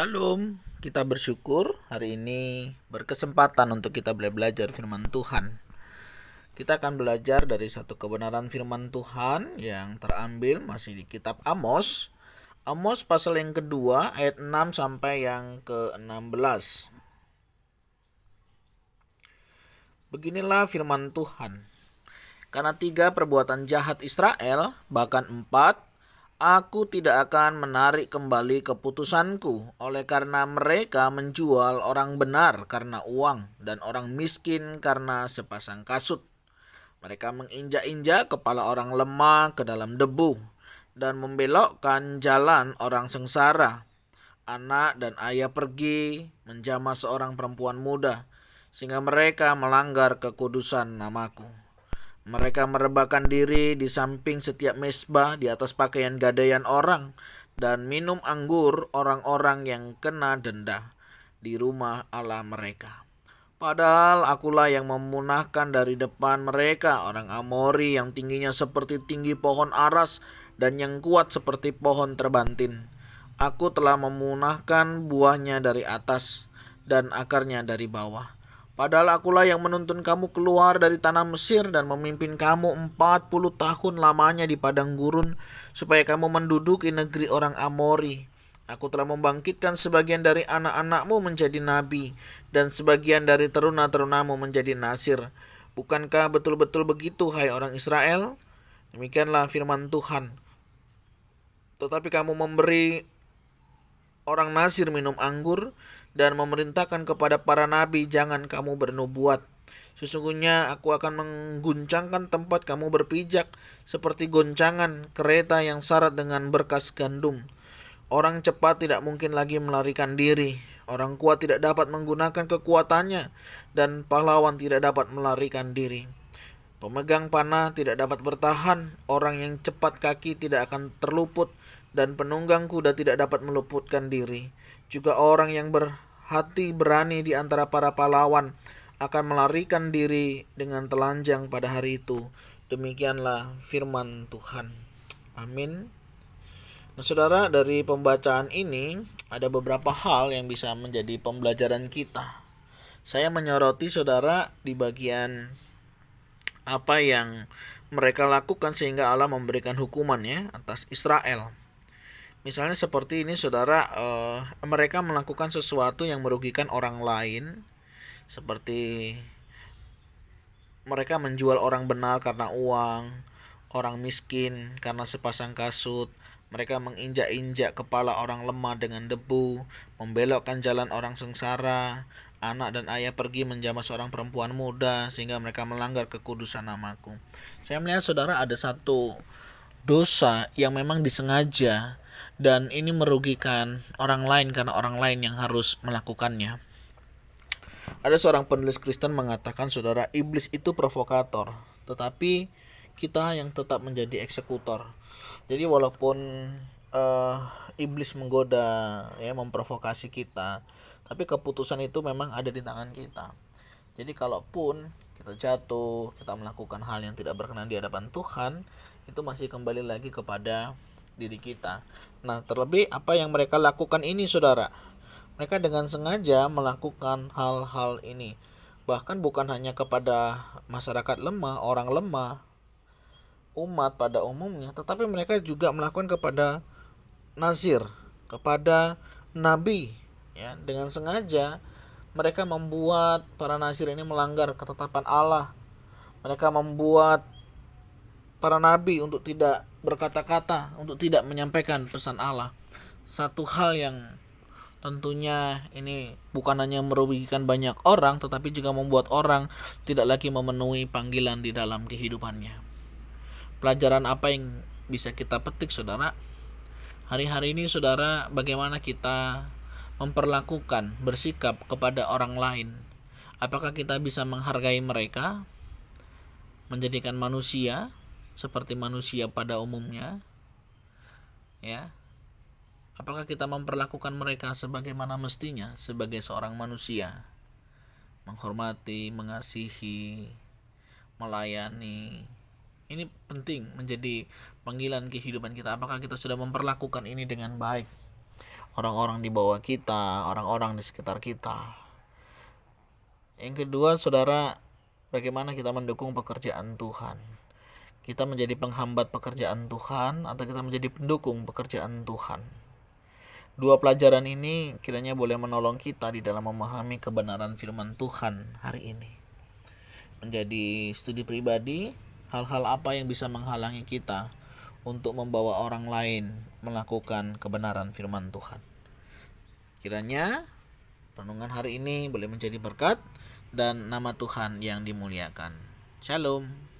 Shalom, kita bersyukur hari ini berkesempatan untuk kita belajar firman Tuhan. Kita akan belajar dari satu kebenaran firman Tuhan yang terambil masih di kitab Amos. Amos pasal yang kedua ayat 6 sampai yang ke-16. Beginilah firman Tuhan. Karena 3 perbuatan jahat Israel, bahkan 4, aku tidak akan menarik kembali keputusanku, oleh karena mereka menjual orang benar karena uang dan orang miskin karena sepasang kasut. Mereka menginjak-injak kepala orang lemah ke dalam debu dan membelokkan jalan orang sengsara. Anak dan ayah pergi menjamah seorang perempuan muda, sehingga mereka melanggar kekudusan namaku. Mereka merebahkan diri di samping setiap mezbah di atas pakaian gadaian orang dan minum anggur orang-orang yang kena denda di rumah Allah mereka. Padahal akulah yang memunahkan dari depan mereka orang Amori yang tingginya seperti tinggi pohon aras dan yang kuat seperti pohon terbantin. Aku telah memunahkan buahnya dari atas dan akarnya dari bawah. Padahal akulah yang menuntun kamu keluar dari tanah Mesir dan memimpin kamu 40 tahun lamanya di padang gurun, supaya kamu menduduki negeri orang Amori. Aku telah membangkitkan sebagian dari anak-anakmu menjadi nabi, dan sebagian dari teruna-terunamu menjadi nasir. Bukankah betul-betul begitu, hai orang Israel? Demikianlah firman Tuhan. Tetapi kamu memberi orang nasir minum anggur, dan memerintahkan kepada para nabi, jangan kamu bernubuat. Sesungguhnya aku akan mengguncangkan tempat kamu berpijak, seperti goncangan kereta yang syarat dengan berkas gandum. Orang cepat tidak mungkin lagi melarikan diri, orang kuat tidak dapat menggunakan kekuatannya, dan pahlawan tidak dapat melarikan diri. Pemegang panah tidak dapat bertahan, orang yang cepat kaki tidak akan terluput, dan penunggang kuda tidak dapat meluputkan diri. Juga orang yang berhati berani di antara para pahlawan akan melarikan diri dengan telanjang pada hari itu. Demikianlah firman Tuhan. Amin. Nah, saudara, dari pembacaan ini ada beberapa hal yang bisa menjadi pembelajaran kita. Saya menyoroti saudara di bagian apa yang mereka lakukan sehingga Allah memberikan hukuman ya atas Israel. Misalnya seperti ini saudara, mereka melakukan sesuatu yang merugikan orang lain, seperti mereka menjual orang benar karena uang, orang miskin karena sepasang kasut. Mereka menginjak-injak kepala orang lemah dengan debu, membelokkan jalan orang sengsara. Anak dan ayah pergi menjamah seorang perempuan muda, sehingga mereka melanggar kekudusan namaku. Saya melihat saudara ada satu dosa yang memang disengaja, dan ini merugikan orang lain karena orang lain yang harus melakukannya. Ada seorang penulis Kristen mengatakan saudara, iblis itu provokator, tetapi kita yang tetap menjadi eksekutor. Jadi walaupun iblis menggoda ya, memprovokasi kita, tapi keputusan itu memang ada di tangan kita. Jadi kalaupun kita jatuh, kita melakukan hal yang tidak berkenan di hadapan Tuhan, itu masih kembali lagi kepada diri kita. Nah, terlebih apa yang mereka lakukan ini saudara, mereka dengan sengaja melakukan hal-hal ini. Bahkan bukan hanya kepada masyarakat lemah, orang lemah, umat pada umumnya, tetapi mereka juga melakukan kepada nazir, kepada nabi ya. Dengan sengaja mereka membuat para nazir ini melanggar ketetapan Allah. Mereka membuat para nabi untuk tidak berkata-kata, untuk tidak menyampaikan pesan Allah. Satu hal yang tentunya ini bukan hanya merugikan banyak orang, tetapi juga membuat orang tidak lagi memenuhi panggilan di dalam kehidupannya. Pelajaran apa yang bisa kita petik saudara? Hari-hari ini saudara, bagaimana kita memperlakukan, bersikap kepada orang lain? Apakah kita bisa menghargai mereka, menjadikan manusia seperti manusia pada umumnya? Ya. Apakah kita memperlakukan mereka sebagaimana mestinya sebagai seorang manusia? Menghormati, mengasihi, melayani. Ini penting menjadi panggilan kehidupan kita. Apakah kita sudah memperlakukan ini dengan baik? orang-orang di bawah kita, orang-orang di sekitar kita. Yang kedua, saudara, bagaimana kita mendukung pekerjaan Tuhan. Kita menjadi penghambat pekerjaan Tuhan atau kita menjadi pendukung pekerjaan Tuhan. Dua pelajaran ini kiranya boleh menolong kita di dalam memahami kebenaran firman Tuhan hari ini. Menjadi studi pribadi, hal-hal apa yang bisa menghalangi kita untuk membawa orang lain melakukan kebenaran firman Tuhan. Kiranya renungan hari ini boleh menjadi berkat dan nama Tuhan yang dimuliakan. Shalom.